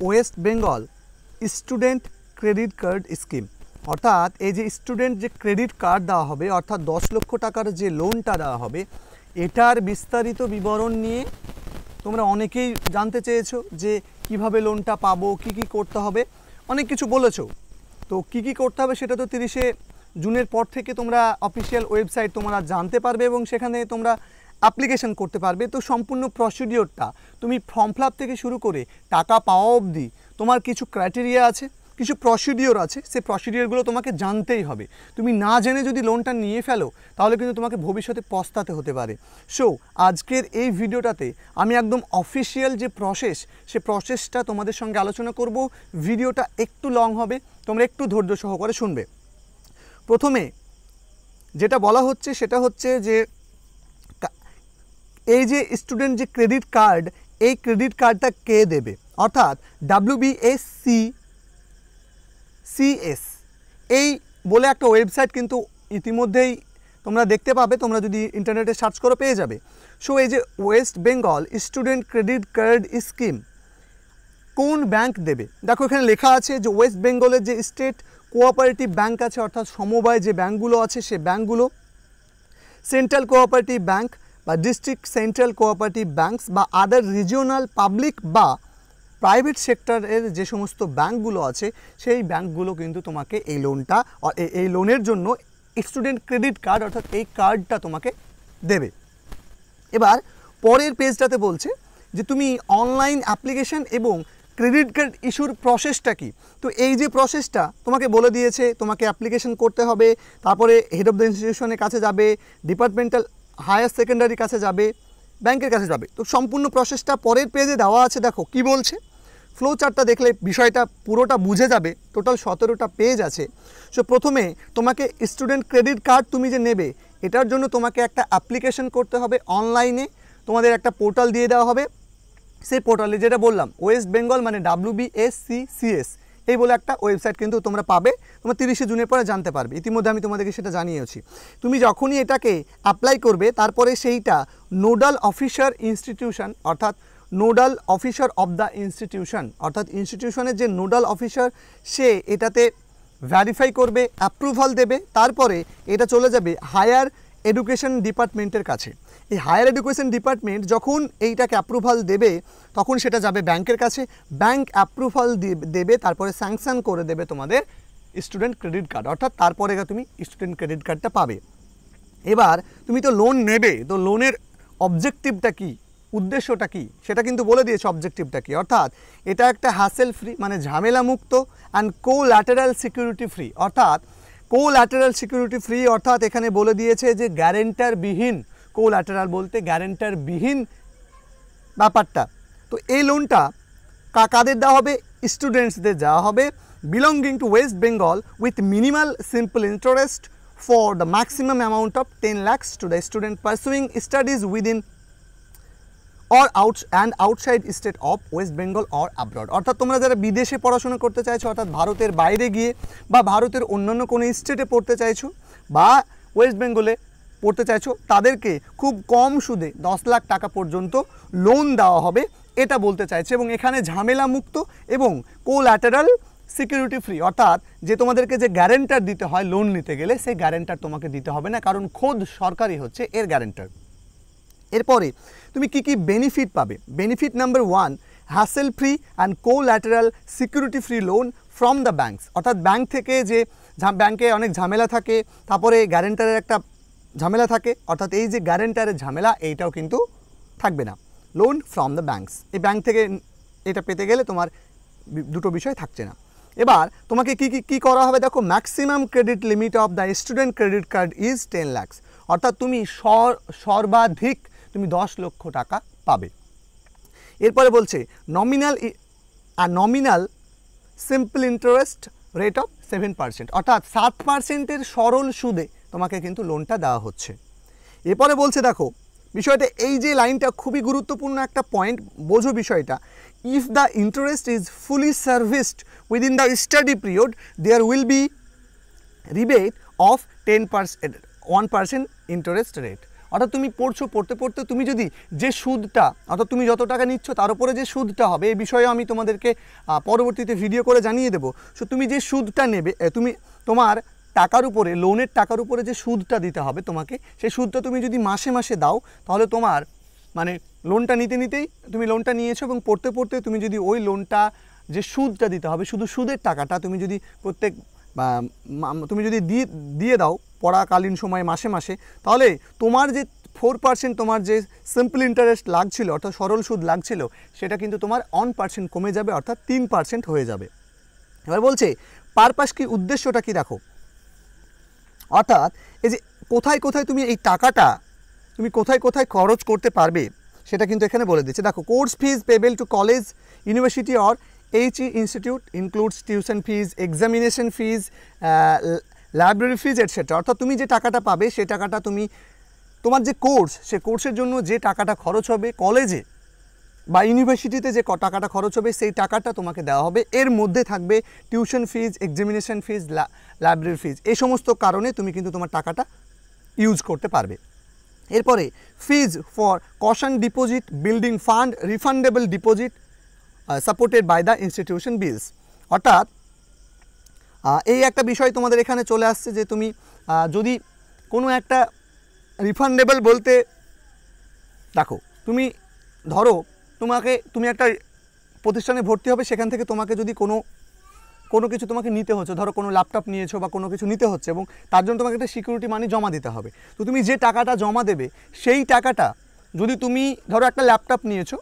West Bengal student credit card scheme, অর্থাৎ এই যে স্টুডেন্ট যে ক্রেডিট কার্ড দেওয়া হবে, অর্থাৎ 10 লক্ষ টাকার যে লোনটা দেওয়া হবে, এটার বিস্তারিত বিবরণ নিয়ে তোমরা অনেকেই জানতে চেয়েছো যে কিভাবে লোনটা পাবো, কি কি করতে হবে, অনেক কিছু বলেছো। তো কি কি করতে হবে সেটা তো 30শে জুনের পর থেকে তোমরা অফিসিয়াল ওয়েবসাইট তোমরা জানতে পারবে এবং সেখানে তোমরা অ্যাপ্লিকেশন করতে পারবে। তো সম্পূর্ণ প্রসিডিওরটা তুমি ফর্ম ফিল আপ থেকে শুরু করে টাকা পাওয়া অবধি তোমার কিছু ক্রাইটেরিয়া আছে, কিছু প্রসিডিওর আছে, সেই প্রসিডিওরগুলো তোমাকে জানতেই হবে। তুমি না জেনে যদি লোনটা নিয়ে ফেলো তাহলে কিন্তু তোমাকে ভবিষ্যতে পস্তাতে হতে পারে। সো আজকের এই ভিডিওটাতে আমি একদম অফিসিয়াল যে প্রসেস, সে প্রসেসটা তোমাদের সঙ্গে আলোচনা করব। ভিডিওটা একটু লং হবে, তোমরা একটু ধৈর্য সহকারে শুনবে। প্রথমে যেটা বলা হচ্ছে সেটা হচ্ছে যে এই যে স্টুডেন্ট যে ক্রেডিট কার্ড, এই ক্রেডিট কার্ডটা কে দেবে, অর্থাৎ WBSCCS এই বলে একটা ওয়েবসাইট কিন্তু ইতিমধ্যেই তোমরা দেখতে পাবে, তোমরা যদি ইন্টারনেটে সার্চ করো পেয়ে যাবে। সো এই যে West Bengal student credit card scheme কোন ব্যাংক দেবে, দেখো এখানে লেখা আছে যে ওয়েস্ট বেঙ্গলের যে স্টেট কোঅপারেটিভ ব্যাংক আছে, অর্থাৎ সমবায় যে ব্যাংকগুলো আছে সে ব্যাংকগুলো, সেন্ট্রাল কোঅপারেটিভ ব্যাংক বা ডিস্ট্রিক্ট সেন্ট্রাল কোঅপারেটিভ ব্যাংকস বা আদার রিজিওনাল পাবলিক বা প্রাইভেট সেক্টরের যে সমস্ত ব্যাংকগুলো আছে সেই ব্যাংকগুলো কিন্তু তোমাকে এই লোনটা, এই লোনের জন্য স্টুডেন্ট ক্রেডিট কার্ড অর্থাৎ এই কার্ডটা তোমাকে দেবে। এবার পরের পেজটাতে বলছে যে তুমি অনলাইন অ্যাপ্লিকেশন এবং ক্রেডিট কার্ড ইস্যুর প্রসেসটা কি। তো এই যে প্রসেসটা তোমাকে বলে দিয়েছে, তোমাকে অ্যাপ্লিকেশন করতে হবে, তারপরে হেড অফ দ্য ইনস্টিটিউশনের কাছে যাবে, ডিপার্টমেন্টাল হায়ার সেকেন্ডারির কাছে যাবে, ব্যাংকের কাছে যাবে। তো সম্পূর্ণ প্রসেসটা পরের পেজে দেওয়া আছে। দেখো কি বলছে, ফ্লো চার্টটা দেখলে বিষয়টা পুরোটা বুঝে যাবে। টোটাল 17টা পেজ আছে। সো প্রথমে তোমাকে স্টুডেন্ট ক্রেডিট কার্ড তুমি যে নেবে এটার জন্য তোমাকে একটা অ্যাপ্লিকেশন করতে হবে অনলাইনে। তোমাদের একটা পোর্টাল দিয়ে দেওয়া হবে, সেই পোর্টালে যেটা বললাম ওয়েস্ট বেঙ্গল মানে WBSCCS এই বলে একটা ওয়েবসাইট কিন্তু তোমরা পাবে, তোমরা 30শে জুনের পরে জানতে পারবে। ইতিমধ্যে আমি তোমাদেরকে সেটা জানিয়েছি। তুমি যখনই এটাকে অ্যাপ্লাই করবে তারপরে সেইটা নোডাল অফিসার ইনস্টিটিউশন অর্থাৎ nodal officer of the institution অর্থাৎ ইনস্টিটিউশনের যে নোডাল অফিসার সে এটাতে ভেরিফাই করবে, অ্যাপ্রুভাল দেবে, তারপরে এটা চলে যাবে হায়ার এডুকেশন ডিপার্টমেন্টের কাছে। এই হায়ার এডুকেশন ডিপার্টমেন্ট যখন এইটাকে অ্যাপ্রুভাল দেবে তখন সেটা যাবে ব্যাংকের কাছে, ব্যাংক অ্যাপ্রুভাল দেবে, তারপরে স্যাংশন করে দেবে তোমাদের স্টুডেন্ট ক্রেডিট কার্ড, অর্থাৎ তারপরে তুমি স্টুডেন্ট ক্রেডিট কার্ডটা পাবে। এবার তুমি তো লোন নেবে, তো লোনের অবজেক্টিভটা কি, উদ্দেশ্যটা কি সেটা কিন্তু বলে দিয়েছে অবজেক্টিভটা কি, অর্থাৎ এটা একটা হ্যাসেল ফ্রি মানে ঝামেলা মুক্ত অ্যান্ড কোল্যাটারাল সিকিউরিটি ফ্রি, অর্থাৎ কোল্যাটারাল সিকিউরিটি ফ্রি অর্থাৎ এখানে বলে দিয়েছে যে গ্যারেন্টারবিহীন, কোল্যাটারাল বলতে গ্যারেন্টারবিহীন ব্যাপারটা। তো এই লোনটা কাদের দেওয়া হবে, স্টুডেন্টসদের দেওয়া হবে belonging to West Bengal with minimal simple interest for the maximum amount of 10 lakhs to the student pursuing studies within or outside state of West Bengal or abroad, অর্থাৎ তোমরা যারা বিদেশে পড়াশোনা করতে চাইছো অর্থাৎ ভারতের বাইরে গিয়ে বা ভারতের অন্যান্য কোনো স্টেটে পড়তে চাইছো বা ওয়েস্ট বেঙ্গলে পড়তে চাইছো তাদেরকে খুব কম সুদে 10 লাখ টাকা পর্যন্ত লোন দেওয়া হবে, এটা বলতে চাইছে। এবং এখানে ঝামেলা মুক্ত এবং কোল্যাটারাল সিকিউরিটি ফ্রি, অর্থাৎ যে তোমাদেরকে যে গ্যারেন্টার দিতে হয় লোন নিতে গেলে সেই গ্যারেন্টার তোমাকে দিতে হবে না, কারণ খোদ সরকারই হচ্ছে এর গ্যারেন্টার। এরপরে তুমি কি কি বেনিফিট পাবে, benefit number 1 hassle free and collateral security free loan from the banks, অর্থাৎ ব্যাংক থেকে যে ব্যাংকে অনেক ঝামেলা থাকে, তারপরে গ্যারেন্টারের একটা ঝামেলা থাকে, অর্থাৎ এই যে গ্যারেন্টারের ঝামেলা এইটাও কিন্তু থাকবে না। লোন ফ্রম দ্য ব্যাঙ্কস, এই ব্যাংক থেকে এটা পেতে গেলে তোমার দুটো বিষয় থাকছে না। এবার তোমাকে কি করা হবে, দেখো maximum credit limit of the student credit card is 10 lakhs, অর্থাৎ তুমি সর্বাধিক তুমি 10 লক্ষ টাকা পাবে। এরপরে বলছে nominal simple interest rate of 7%, অর্থাৎ 7%-এর সরল সুদে তোমাকে কিন্তু লোনটা দেওয়া হচ্ছে। এরপরে বলছে দেখো বিষয়টা, এই যে লাইনটা খুবই গুরুত্বপূর্ণ একটা পয়েন্ট, বোঝো বিষয়টা। If the interest is fully serviced within the study period there will be rebate of 1% interest rate, অর্থাৎ তুমি পড়ছো, পড়তে পড়তে তুমি যদি যে সুদটা অর্থাৎ তুমি যত টাকা নিচ্ছ তার উপরে যে সুদটা হবে, এই বিষয়ে আমি তোমাদেরকে পরবর্তীতে ভিডিও করে জানিয়ে দেবো। সো তুমি যে সুদটা নেবে, তুমি তোমার টাকার উপরে, লোনের টাকার উপরে যে সুদটা দিতে হবে তোমাকে, সেই সুদটা তুমি যদি মাসে মাসে দাও, তাহলে তোমার মানে লোনটা নিতে নিতেই তুমি লোনটা নিয়েছো এবং পড়তে পড়তে তুমি যদি ওই লোনটা যে সুদটা দিতে হবে, শুধু সুদের টাকাটা তুমি যদি প্রত্যেক তুমি যদি দিয়ে দাও পড়াকালীন সময়ে মাসে মাসে, তাহলে তোমার যে 4% তোমার যে সিম্পল ইন্টারেস্ট লাগছিল অর্থাৎ সরল সুদ লাগছিল, সেটা কিন্তু তোমার 1% কমে যাবে, অর্থাৎ 3% হয়ে যাবে। এবার বলছে পারপাস কি, উদ্দেশ্যটা কি দেখো, অর্থাৎ এই যে কোথায় কোথায় তুমি এই টাকাটা তুমি কোথায় কোথায় খরচ করতে পারবে সেটা কিন্তু এখানে বলে দিচ্ছে। দেখো, course fees payable to college, university or HE institute includes tuition fees, examination fees, library fees etcetera. অর্থাৎ তুমি যে টাকাটা পাবে সেই টাকাটা তুমি তোমার যে কোর্স, সে কোর্সের জন্য যে টাকাটা খরচ হবে কলেজে বা ইউনিভার্সিটিতে যে টাকাটা খরচ হবে সেই টাকাটা তোমাকে দেওয়া হবে। এর মধ্যে থাকবে টিউশন ফিজ, এক্সামিনেশন ফিজ, লাইব্রেরি ফিজ। এই সমস্ত কারণে তুমি কিন্তু তোমার টাকাটা ইউজ করতে পারবে। এরপরে fees for caution deposit, building fund, refundable deposit supported by the institution bills. অর্থাৎ এই একটা বিষয় তোমাদের এখানে চলে আসছে যে তুমি যদি কোনো একটা রিফান্ডেবল বলতে দেখো, তুমি ধরো তুমি একটা প্রতিষ্ঠানে ভর্তি হবে, সেখান থেকে তোমাকে যদি কোনো কিছু তোমাকে নিতে হচ্ছে, ধরো কোনো ল্যাপটপ নিয়েছো বা কোনো কিছু নিতে হচ্ছে এবং তার জন্য তোমাকে একটা সিকিউরিটি মানি জমা দিতে হবে। তো তুমি যে টাকাটা জমা দেবে সেই টাকাটা যদি তুমি ধরো একটা ল্যাপটপ নিয়েছো,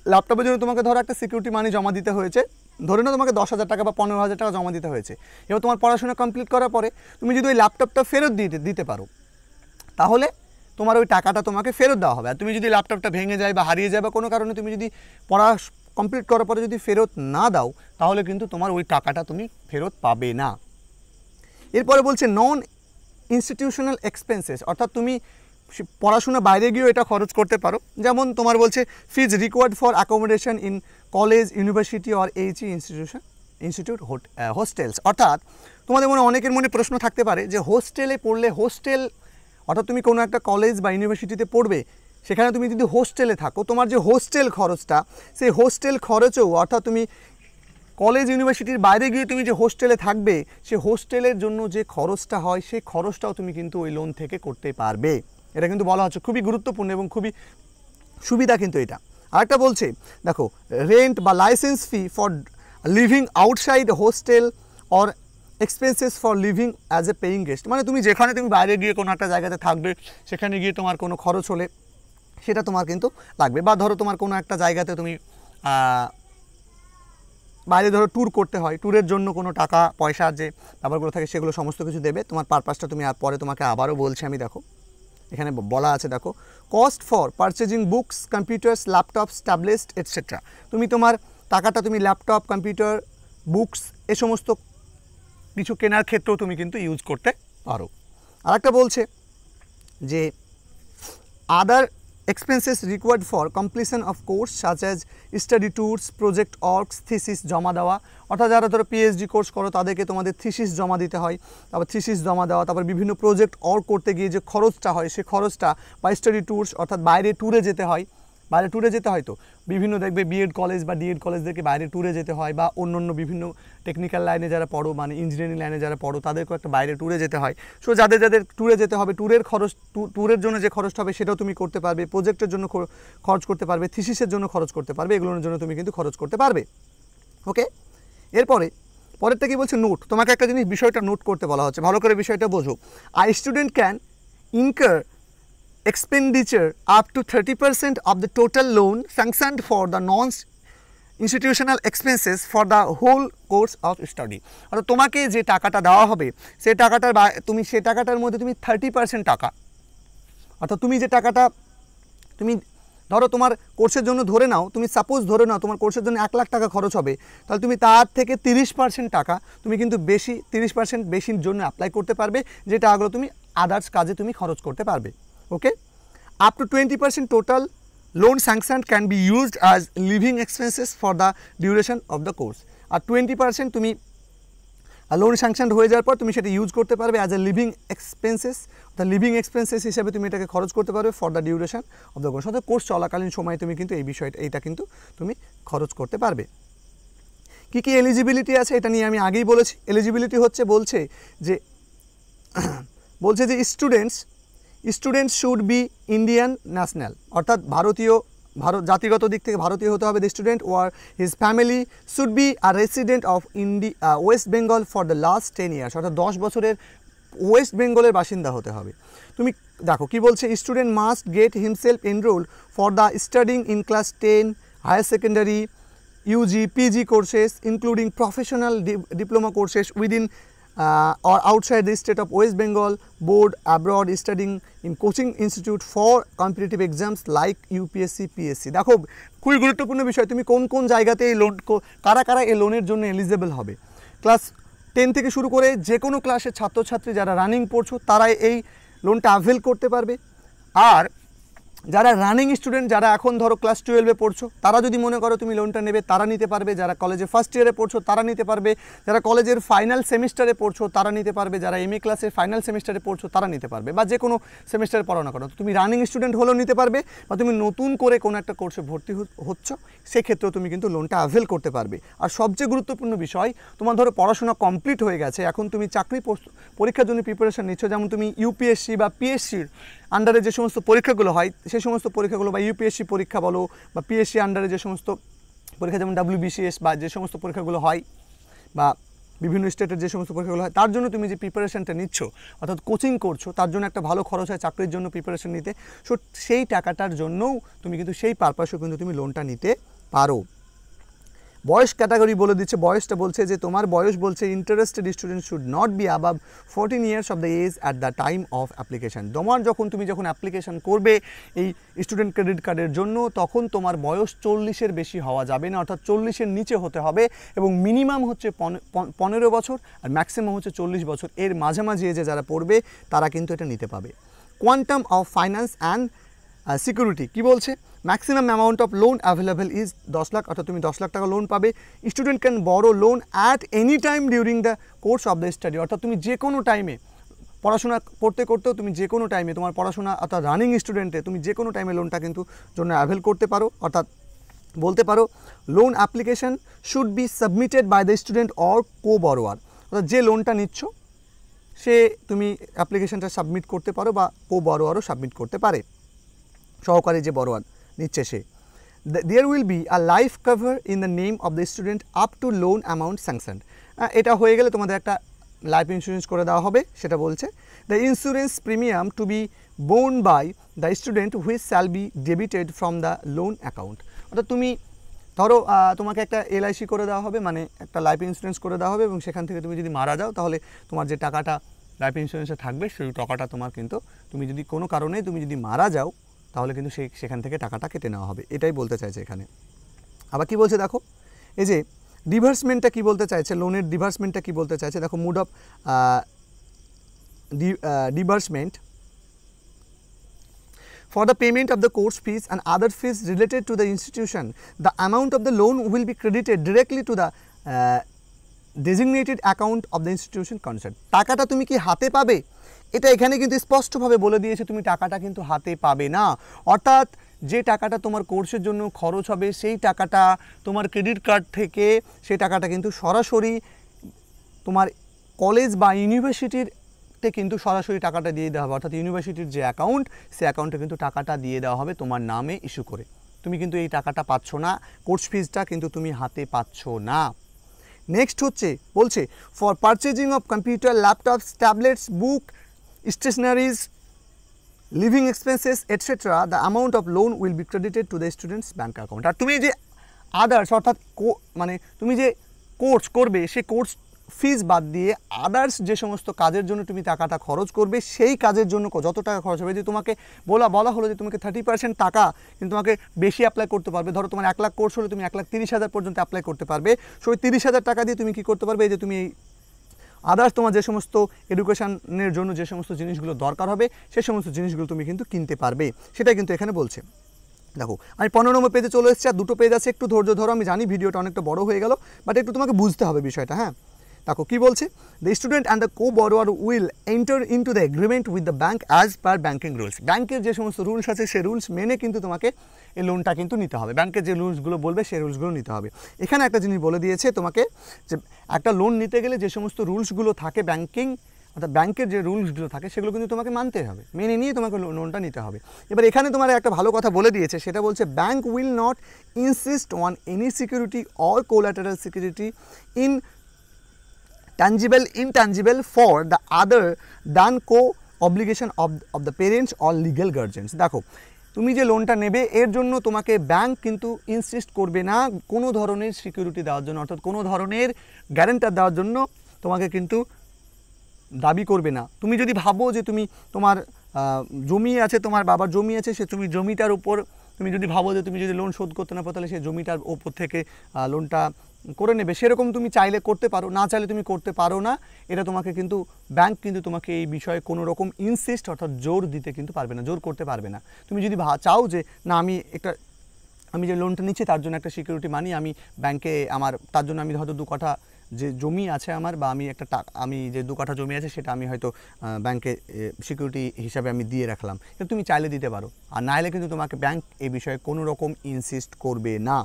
ল্যাপটপের জন্য তোমাকে ধরো একটা সিকিউরিটি মানি জমা দিতে হয়েছে, ধরে নাও তোমাকে 10,000 টাকা বা 15,000 টাকা জমা দিতে হয়েছে। এবার তোমার পড়াশোনা কমপ্লিট করার পরে তুমি যদি ওই ল্যাপটপটা ফেরত দিতে পারো, তাহলে তোমার ওই টাকাটা তোমাকে ফেরত দেওয়া হবে। আর তুমি যদি ল্যাপটপটা ভেঙে যায় বা হারিয়ে যায় বা কোনো কারণে তুমি যদি পড়া কমপ্লিট করার পরে যদি ফেরত না দাও, তাহলে কিন্তু তোমার ওই টাকাটা তুমি ফেরত পাবে না। এরপরে বলছে নন ইনস্টিটিউশনাল এক্সপেন্সেস, অর্থাৎ তুমি পড়াশোনা বাইরে গিয়েও এটা খরচ করতে পারো। যেমন তোমার বলছে fees required for accommodation in college, university or HE institute hostels. অর্থাৎ তোমাদের অনেকের মনে প্রশ্ন থাকতে পারে যে হোস্টেলে পড়লে, অর্থাৎ তুমি কোনো একটা কলেজ বা ইউনিভার্সিটিতে পড়বে, সেখানে তুমি যদি হোস্টেলে থাকো, তোমার যে হোস্টেল খরচটা, সেই হোস্টেল খরচেও অর্থাৎ তুমি কলেজ ইউনিভার্সিটির বাইরে গিয়ে তুমি যে হোস্টেলে থাকবে, সে হোস্টেলের জন্য যে খরচটা হয় সেই খরচটাও তুমি কিন্তু ওই লোন থেকে করতে পারবে। এটা কিন্তু বলা হচ্ছে খুবই গুরুত্বপূর্ণ এবং খুবই সুবিধা কিন্তু এটা। আরেকটা বলছে দেখো, রেন্ট বা licence fee for living outside hostel or expenses for living as a paying guest. মানে তুমি যেখানে তুমি বাইরে গিয়ে কোনো একটা জায়গাতে থাকবে, সেখানে গিয়ে তোমার কোনো খরচ হলে সেটা তোমার কিন্তু লাগবে। বা ধরো তোমার কোনো একটা জায়গাতে তুমি বাইরে ধরো ট্যুর করতে হয়, ট্যুরের জন্য কোনো টাকা পয়সা যে ব্যাপারগুলো থাকে সেগুলো সমস্ত কিছু দেবে। তোমার পারপাসটা তুমি আর পরে তোমাকে আবারও বলছি আমি, দেখো এখানে বলা আছে, দেখো cost for purchasing books, computers, laptops, tablets etcetera. তুমি তোমার টাকাটা তুমি ল্যাপটপ, কম্পিউটার, বুকস এ সমস্ত কিছু কেনার ক্ষেত্রেও তুমি কিন্তু ইউজ করতে পারো। আরেকটা বলছে যে আদার expenses required for completion of course such as study tours, project works, thesis জমা দেওয়া। অর্থাৎ যারা ধরো PhD কোর্স করো তাদেরকে তোমাদের থিসিস জমা দিতে হয়, তারপর থিসিস জমা দেওয়া, তারপর বিভিন্ন প্রজেক্ট ওয়ার্ক করতে গিয়ে যে খরচটা হয় সেই খরচটা, বা স্টাডি ট্যুরস অর্থাৎ বাইরে ট্যুরে যেতে হয়, তো বিভিন্ন দেখবে বিএড কলেজ বা ডিএড কলেজদেরকে বাইরে ট্যুরে যেতে হয়, বা অন্য বিভিন্ন টেকনিক্যাল লাইনে যারা পড়ো, মানে ইঞ্জিনিয়ারিং লাইনে যারা পড়ো, তাদেরকেও একটা বাইরে ট্যুরে যেতে হয়। সো যাদের ট্যুরে যেতে হবে, ট্যুরের জন্য যে খরচটা হবে সেটাও তুমি করতে পারবে, প্রজেক্টের জন্য খরচ করতে পারবে, থিসিসের জন্য খরচ করতে পারবে, এগুলোর জন্য তুমি কিন্তু খরচ করতে পারবে। ওকে, পরেরটা কি বলছে, নোট। তোমাকে একটা জিনিস বিষয়টা নোট করতে বলা হচ্ছে, ভালো করে বিষয়টা বোঝো। I student can incur expenditure up to 30% of the total loan sanctioned for the non-institutional expenses for the whole course of study। অর্থাৎ তোমাকে যে টাকাটা দেওয়া হবে সেই টাকাটার মধ্যে তুমি 30% টাকা, অর্থাৎ তুমি যে টাকাটা তুমি ধরো তোমার কোর্সের জন্য ধরে নাও তোমার কোর্সের জন্য 1 লাখ টাকা খরচ হবে, তাহলে তুমি তার থেকে 30% টাকা তুমি কিন্তু 30% বেশির জন্য অ্যাপ্লাই করতে পারবে, যে টাকাগুলো তুমি আদার্স কাজে তুমি খরচ করতে পারবে। ওকে, up to 20% total loan sanctioned can be used as living expenses for the duration of the course। আর 20% তুমি আর লোন স্যাংশন হয়ে যাওয়ার পর তুমি সেটা ইউজ করতে পারবে অ্যাজ এ লিভিং এক্সপেন্সেস, অর্থাৎ লিভিং এক্সপেন্সেস হিসাবে তুমি এটাকে খরচ করতে পারবে for the duration of the course, অর্থাৎ কোর্স চলাকালীন সময় তুমি কিন্তু এইটা কিন্তু তুমি খরচ করতে পারবে। কী কী এলিজিবিলিটি আছে এটা নিয়ে আমি আগেই বলেছি। এলিজিবিলিটি হচ্ছে বলছে যে students should be Indian national, অর্থাৎ জাতিগত দিক থেকে ভারতীয় হতে হবে। The student or his family should be a resident of West Bengal for the last 10 years, অর্থাৎ 10 বছরের ওয়েস্ট বেঙ্গলের বাসিন্দা হতে হবে। তুমি দেখো কি বলছে, student must get himself enrolled for the studying in class 10 higher secondary UG PG courses including professional diploma courses within or outside the state of West Bengal, board abroad studying in coaching institute for competitive exams like UPSC PSC। দেখো খুবই গুরুত্বপূর্ণ বিষয়, তুমি কোন কোন জায়গাতে এই loan, কারা এই লোনের জন্য এলিজিবল হবে। ক্লাস 10 থেকে শুরু করে যে কোনো ক্লাসের ছাত্রছাত্রী যারা রানিং পড়ছো তারা এই লোনটা অ্যাভেল করতে পারবে। আর যারা রানিং স্টুডেন্ট, যারা এখন ধরো ক্লাস 12-এ পড়ছো, তারা যদি মনে করো তুমি লোনটা নেবে তারা নিতে পারবে। যারা কলেজে ফার্স্ট ইয়ারে পড়ছো তারা নিতে পারবে। যারা কলেজের ফাইনাল সেমিস্টারে পড়ছো তারা নিতে পারবে। যারা MA ক্লাসের ফাইনাল সেমিস্টারে পড়ছো তারা নিতে পারবে, বা যে কোনো সেমিস্টারে পড়ো না করো তুমি রানিং স্টুডেন্ট হলেও নিতে পারবে, বা তুমি নতুন করে কোনো একটা কোর্সে ভর্তি হচ্ছ সেক্ষেত্রেও তুমি কিন্তু লোনটা অ্যাভেল করতে পারবে। আর সবচেয়ে গুরুত্বপূর্ণ বিষয়, তোমার ধরো পড়াশোনা কমপ্লিট হয়ে গেছে, এখন তুমি চাকরি পরীক্ষার জন্য প্রিপারেশন নিচ্ছ, যেমন তুমি UPSC বা PSCর আন্ডারে যে সমস্ত পরীক্ষাগুলো হয় সেই সমস্ত পরীক্ষাগুলো, বা UPSC পরীক্ষা বলো বা PSC আন্ডারে যে সমস্ত পরীক্ষা যেমন WBCS বা যে সমস্ত পরীক্ষাগুলো হয়, বা বিভিন্ন স্টেটের যে সমস্ত পরীক্ষাগুলো হয়, তার জন্য তুমি যে প্রিপারেশনটা নিচ্ছ অর্থাৎ কোচিং করছো, তার জন্য একটা ভালো খরচ হয় চাকরির জন্য প্রিপারেশন নিতে। সো সেই টাকাটার জন্যও তুমি কিন্তু সেই পারপাসেও কিন্তু তুমি লোনটা নিতে পারো। বয়স ক্যাটাগরি বলে দিচ্ছে, বয়সটা বলছে যে তোমার বয়স বলছে interested student should not be above 14 years of the age at the time of application. তুমি যখন অ্যাপ্লিকেশান করবে এই স্টুডেন্ট ক্রেডিট কার্ডের জন্য, তখন তোমার বয়স 40-এর বেশি হওয়া যাবে না, অর্থাৎ 40-এর নিচে হতে হবে, এবং মিনিমাম হচ্ছে 15 বছর আর ম্যাক্সিমাম হচ্ছে 40 বছর। এর মাঝামাঝি এজে যারা পড়বে তারা কিন্তু এটা নিতে পাবে। Quantum of finance and security কী বলছে, maximum amount of loan available is 10 lakh, অর্থাৎ তুমি 10 লাখ টাকা লোন পাবে। Student can borrow loan at any time during the course of the study, অর্থাৎ তুমি যে কোনো টাইমে পড়াশোনা করতে করতেও তুমি যে কোনো টাইমে তোমার পড়াশোনা, অর্থাৎ রানিং স্টুডেন্টে তুমি যে কোনো টাইমে লোনটা কিন্তু জন্য অ্যাভেল করতে পারো। অর্থাৎ বলতে পারো loan application should be submitted by the student or co borrower, অর্থাৎ যে লোনটা নিচ্ছ সে তুমি অ্যাপ্লিকেশনটা সাবমিট করতে পারো, বা কো বরোয়ারও সাবমিট করতে পারে, সহকারী যে বরোয়ার নিচ্ছে সে। There will be a life cover in the name of the student up to loan amount sanctioned. এটা হয়ে গেলে তোমাদের একটা লাইফ ইন্স্যুরেন্স করে দেওয়া হবে, সেটা বলছে the insurance premium to be borne by the student which shall be debited from the loan account. অর্থাৎ তুমি ধরো তোমাকে একটা LIC করে দেওয়া হবে, মানে একটা লাইফ ইন্স্যুরেন্স করে দেওয়া হবে, এবং সেখান থেকে তুমি যদি মারা যাও তাহলে তোমার যে টাকাটা লাইফ ইন্স্যুরেন্সে থাকবে সেই টাকাটা তোমার কিন্তু, তুমি যদি কোনো কারণে তুমি যদি মারা যাও তাহলে কিন্তু সেখান থেকে টাকাটা কেটে নেওয়া হবে, এটাই বলতে চাইছে এখানে। আবার কি বলছে দেখো, এই যে ডিভার্সমেন্টটা কি বলতে চাইছে, লোনের ডিভার্সমেন্টটা কি বলতে চাইছে দেখো, mode of disbursement for the payment of the course fees and other fees related to the institution, the amount of the loan will be credited directly to the designated account of the institution concerned। টাকাটা তুমি কি হাতে পাবে, এটা এখানে কিন্তু স্পষ্টভাবে বলে দিয়েছে তুমি টাকাটা কিন্তু হাতে পাবে না। অর্থাৎ যে টাকাটা তোমার কোর্সের জন্য খরচ হবে সেই টাকাটা তোমার ক্রেডিট কার্ড থেকে, সেই টাকাটা কিন্তু সরাসরি তোমার কলেজ বা ইউনিভার্সিটির কিন্তু সরাসরি টাকাটা দিয়ে দেওয়া হবে, অর্থাৎ ইউনিভার্সিটির যে অ্যাকাউন্ট সেই অ্যাকাউন্টে কিন্তু টাকাটা দিয়ে দেওয়া হবে তোমার নামে ইস্যু করে। তুমি কিন্তু এই টাকাটা পাচ্ছ না, কোর্স ফিজটা কিন্তু তুমি হাতে পাচ্ছ না। নেক্সট হচ্ছে বলছে for purchasing of computer, laptops, tablets, book, stationeries, living expenses etcetera, the amount of loan will be credited to the student's bank account. আর তুমি যে আদার্স, অর্থাৎ মানে তুমি যে কোর্স করবে সেই কোর্স ফিজ বাদ দিয়ে আদার্স যে সমস্ত কাজের জন্য তুমি টাকাটা খরচ করবে, সেই কাজের জন্য যত টাকা খরচ হবে, যে তোমাকে বলা হলো যে তোমাকে 30% টাকা কিন্তু তোমাকে বেশি অ্যাপ্লাই করতে পারবে, ধরো তোমার 1 লাখ কোর্স হলে তুমি 1,30,000 পর্যন্ত অ্যাপ্লাই করতে পারবে। সো ওই 30,000 টাকা দিয়ে তুমি কী করতে পারবে, এই যে তুমি আদার্স তোমার যে সমস্ত এডুকেশনের জন্য যে সমস্ত জিনিসগুলো দরকার হবে সেই সমস্ত জিনিসগুলো তুমি কিন্তু কিনতে পারবে, সেটাই কিন্তু এখানে বলছে। দেখো আমি 15 নম্বর পেজে চলে এসেছি, আর 2টো পেজ আছে, একটু ধৈর্য ধরো, আমি জানি ভিডিওটা অনেকটা বড় হয়ে গেল, বাট একটু তোমাকে বুঝতে হবে বিষয়টা। হ্যাঁ, দেখো কী বলছে, the student and the co borrower will enter into the agreement with the bank as per banking rules. ব্যাংকের যে সমস্ত রুলস আছে সেই রুলস মেনে কিন্তু তোমাকে এই লোনটা কিন্তু নিতে হবে, ব্যাংকের যে রুলসগুলো বলবে সেই রুলসগুলো নিতে হবে। এখানে একটা জিনিস বলে দিয়েছে তোমাকে যে একটা লোন নিতে গেলে যে সমস্ত রুলসগুলো থাকে ব্যাংকিং অর্থাৎ ব্যাংকের যে রুলসগুলো থাকে সেগুলো কিন্তু তোমাকে মানতে হবে, মেনে নিয়ে তোমাকে লোনটা নিতে হবে। এবার এখানে তোমার একটা ভালো কথা বলে দিয়েছে, সেটা বলছে bank will not insist on any security or collateral security in tangible intangible for the other than co-obligation of the parents or legal guardians। দেখো তুমি যে লোনটা নেবে এর জন্য তোমাকে ব্যাংক কিন্তু ইনসিস্ট করবে না কোনো ধরনের সিকিউরিটি দেওয়ার জন্য, অর্থাৎ কোনো ধরনের গ্যারান্টার দেওয়ার জন্য তোমাকে কিন্তু দাবি করবে না। তুমি যদি ভাবো যে তুমি তোমার জমি আছে, তোমার বাবার জমি আছে, সে তুমি জমিটার উপর তুমি যদি ভাবো যে তুমি যদি লোন শোধ করতে না পারো তাহলে সেই জমিটার ওপর থেকে লোনটা করে নেবে, সেরকম তুমি চাইলে করতে পারো, না চাইলে তুমি করতে পারো না। এটা তোমাকে কিন্তু ব্যাংক কিন্তু তোমাকে এই বিষয়ে কোনো রকম ইনসিস্ট অর্থাৎ জোর দিতে কিন্তু পারবে না, জোর করতে পারবে না। তুমি যদি চাও যে না আমি যে লোনটা নিচ্ছি তার জন্য একটা সিকিউরিটি মানি, আমি ব্যাংকে আমার তার জন্য আমি হয়তো 2 কাঠা যে জমি আছে আমার, বা আমি যে 2 কাঠা জমি আছে সেটা আমি হয়তো ব্যাংকে সিকিউরিটি হিসাবে আমি দিয়ে রাখলাম, কিন্তু তুমি চাইলে দিতে পারো। আর না হলে কিন্তু তোমাকে ব্যাংক এই বিষয়ে কোনো রকম ইনসিস্ট করবে না।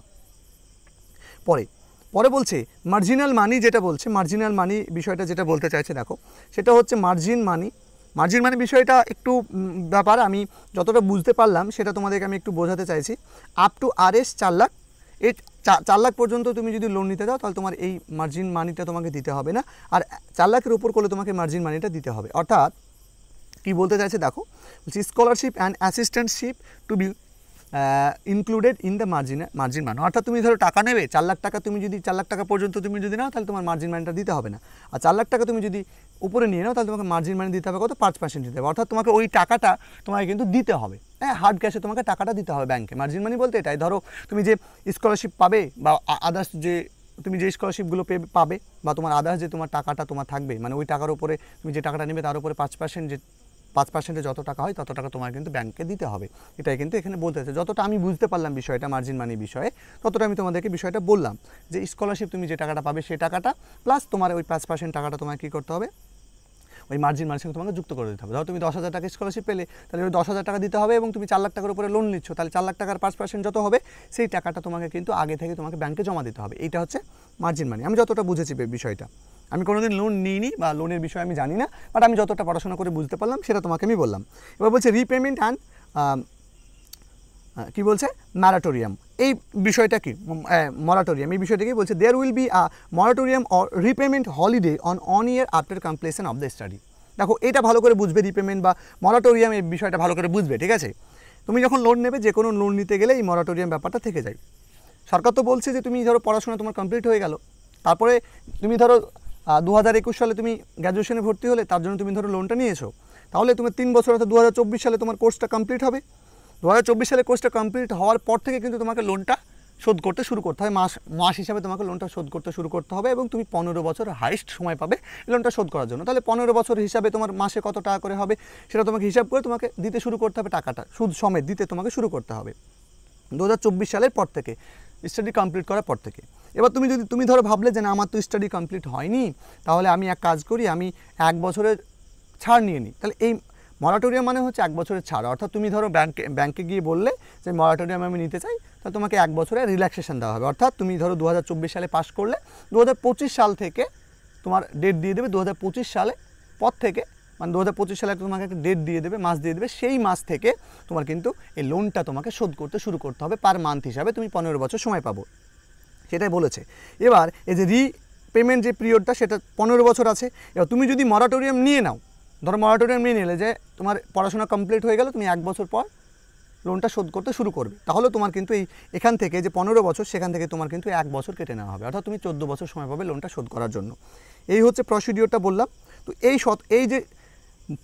পরে বলছে মার্জিনাল মানি, যেটা বলছে মার্জিনাল মানি বিষয়টা যেটা বলতে চাইছে দেখো সেটা হচ্ছে মার্জিন মানি বিষয়টা একটু ব্যাপার, আমি যতটা বুঝতে পারলাম সেটা তোমাদেরকে আমি একটু বোঝাতে চাইছি। আপ টু RS 4 লাখ, এই 4 লাখ পর্যন্ত তুমি যদি লোন নিতে দাও তাহলে তোমার এই মার্জিন মানিটা তোমাকে দিতে হবে না, আর 4 লাখের উপর করলে তোমাকে মার্জিন মানিটা দিতে হবে। অর্থাৎ কি বলতে চাইছে দেখো, বলছি scholarship and assistantship to be included in the margin money. অর্থাৎ তুমি ধরো টাকা নেবে 4 লাখ টাকা, তুমি যদি 4 লাখ টাকা পর্যন্ত তুমি যদি নাও তাহলে তোমার মার্জিন মানিটা দিতে হবে না, আর 4 লাখ টাকা তুমি যদি উপরে নিয়ে নাও তাহলে তোমাকে মার্জিন মানি দিতে হবে কত, 5% দিতে হবে। অর্থাৎ তোমাকে ওই টাকাটা তোমাকে কিন্তু দিতে হবে, হ্যাঁ হার্ড ক্যাশে তোমাকে টাকাটা দিতে হবে ব্যাংকে। মার্জিন মানি বলতে এটাই, ধরো তুমি যে স্কলারশিপ পাবে বা আদার্স যে তুমি যে স্কলারশিপগুলো পাবে বা তোমার আদার্স যে তোমার টাকাটা তোমার থাকবে, মানে ওই টাকার উপরে তুমি যে টাকাটা নেবে তার উপরে 5% যে 5% যত টাকা হয় তত টাকা তোমার কিন্তু ব্যাংকে দিতে হবে। এটাই কিন্তু এখানে বলতে চাইছে। যতটা আমি বুঝতে পারলাম বিষয়টা মার্জিন মানি বিষয়ে, ততটা আমি তোমাদেরকে বিষয়টা বললাম যে স্কলারশিপ তুমি যে টাকাটা পাবে সেই টাকাটা প্লাস তোমার ওই 5% টাকাটা তোমাকে কী করতে হবে, ওই মার্জিন মানির সঙ্গে তোমাকে যুক্ত করে দিতে হবে। ধরো তুমি 10,000 টাকা স্কলারশিপ পেলে তাহলে ওই 10,000 টাকা দিতে হবে, এবং তুমি 4 লাখ টাকার উপরে লোন নিচ্ছ তাহলে 4 লাখ টাকার 5% যত হবে সেই টাকাটা তোমাকে কিন্তু আগে থেকে তোমাকে ব্যাংকে জমা দিতে হবে। এইটা হচ্ছে মার্জিন মানি। আমি যতটা বুঝেছি বিষয়টা, আমি কোনোদিন লোন নিইনি বা লোনের বিষয়ে আমি জানি না, বাট আমি যতটা পড়াশোনা করে বুঝতে পারলাম সেটা তোমাকে আমি বললাম। এবার বলছে রিপেমেন্ট অ্যান্ড কী বলছে ম্যারাটোরিয়াম, এই বিষয়টা কি মরাটোরিয়াম, এই বিষয়টা কি বলছে, there will be a moratorium or repayment holiday on year after completion of the study. দেখো এটা ভালো করে বুঝবে, রিপেমেন্ট বা মরাটোরিয়াম এই বিষয়টা ভালো করে বুঝবে, ঠিক আছে। তুমি যখন লোন নেবে, যে কোনো লোন নিতে গেলে এই মরাটোরিয়াম ব্যাপারটা থেকে যায়। সরকার তো বলছে যে তুমি ধরো পড়াশোনা তোমার কমপ্লিট হয়ে গেল, তারপরে তুমি ধরো 2021 সালে তুমি গ্র্যাজুয়েশনে ভর্তি হলে, তার জন্য তুমি ধরো লোনটা নিয়েছো, তাহলে তুমি 3 বছর অর্থাৎ 2024 সালে তোমার কোর্সটা কমপ্লিট হবে। 2024 সালে কোর্সটা কমপ্লিট হওয়ার পর থেকে কিন্তু তোমাকে লোনটা শোধ করতে শুরু করতে হবে, মাস হিসাবে তোমাকে লোনটা শোধ করতে শুরু করতে হবে, এবং তুমি 15 বছর হাইস্ট সময় পাবে লোনটা শোধ করার জন্য। তাহলে 15 বছর হিসাবে তোমার মাসে কত টাকা করে হবে সেটা তোমাকে হিসাব করে তোমাকে দিতে শুরু করতে হবে, টাকাটা সুদ সমেত দিতে তোমাকে শুরু করতে হবে 2024 সালের পর থেকে, স্টাডি কমপ্লিট করার পর থেকে। এবার তুমি ধরো ভাবলে যে না আমার তো স্টাডি কমপ্লিট হয়নি, তাহলে আমি এক কাজ করি, আমি 1 বছরের ছাড় নিয়ে নিই। তাহলে এই মরাটোরিয়াম মানে হচ্ছে 1 বছরের ছাড়। অর্থাৎ তুমি ধরো ব্যাংকে গিয়ে বললে যে মরাটোরিয়াম আমি নিতে চাই, তাহলে তোমাকে 1 বছরের রিল্যাক্সেশন দেওয়া হবে। অর্থাৎ তুমি ধরো 2024 সালে পাস করলে 2025 সাল থেকে তোমার ডেট দিয়ে দেবে, 2025 সালে পর থেকে, মানে 2025 সালে তোমাকে একটা ডেট দিয়ে দেবে, মাস দিয়ে দেবে, সেই মাস থেকে তোমার কিন্তু এই লোনটা তোমাকে শোধ করতে শুরু করতে হবে পার মান্থ হিসাবে, তুমি 15 বছর সময় পাবো, সেটাই বলেছে। এবার এই যে রিপেমেন্ট যে পিরিয়ডটা সেটা 15 বছর আছে। এবার তুমি যদি মরাটোরিয়াম নিয়ে নাও, ধরো মরাটোরিয়াম নিয়ে নিলে যে তোমার পড়াশোনা কমপ্লিট হয়ে গেল, তুমি 1 বছর পর লোনটা শোধ করতে শুরু করবে, তাহলে তোমার কিন্তু এখান থেকে যে 15 বছর সেখান থেকে তোমার কিন্তু 1 বছর কেটে নেওয়া হবে, অর্থাৎ তুমি 14 বছর সময় পাবে লোনটা শোধ করার জন্য। এই হচ্ছে প্রসিডিওরটা বললাম। তো এই যে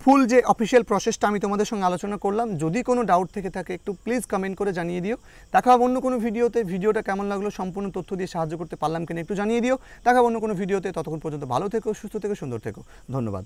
ফুল যে অফিসিয়াল প্রসেসটা আমি তোমাদের সঙ্গে আলোচনা করলাম, যদি কোনো ডাউট থেকে থাকে একটু প্লিজ কমেন্ট করে জানিয়ে দিও। দেখা হবে অন্য কোনো ভিডিওতে। ভিডিওটা কেমন লাগলো, সম্পূর্ণ তথ্য দিয়ে সাহায্য করতে পারলাম কিনা একটু জানিয়ে দিও। দেখা হবে অন্য কোনো ভিডিওতে। ততক্ষণ পর্যন্ত ভালো থেকো, সুস্থ থেকো, সুন্দর থেকো। ধন্যবাদ।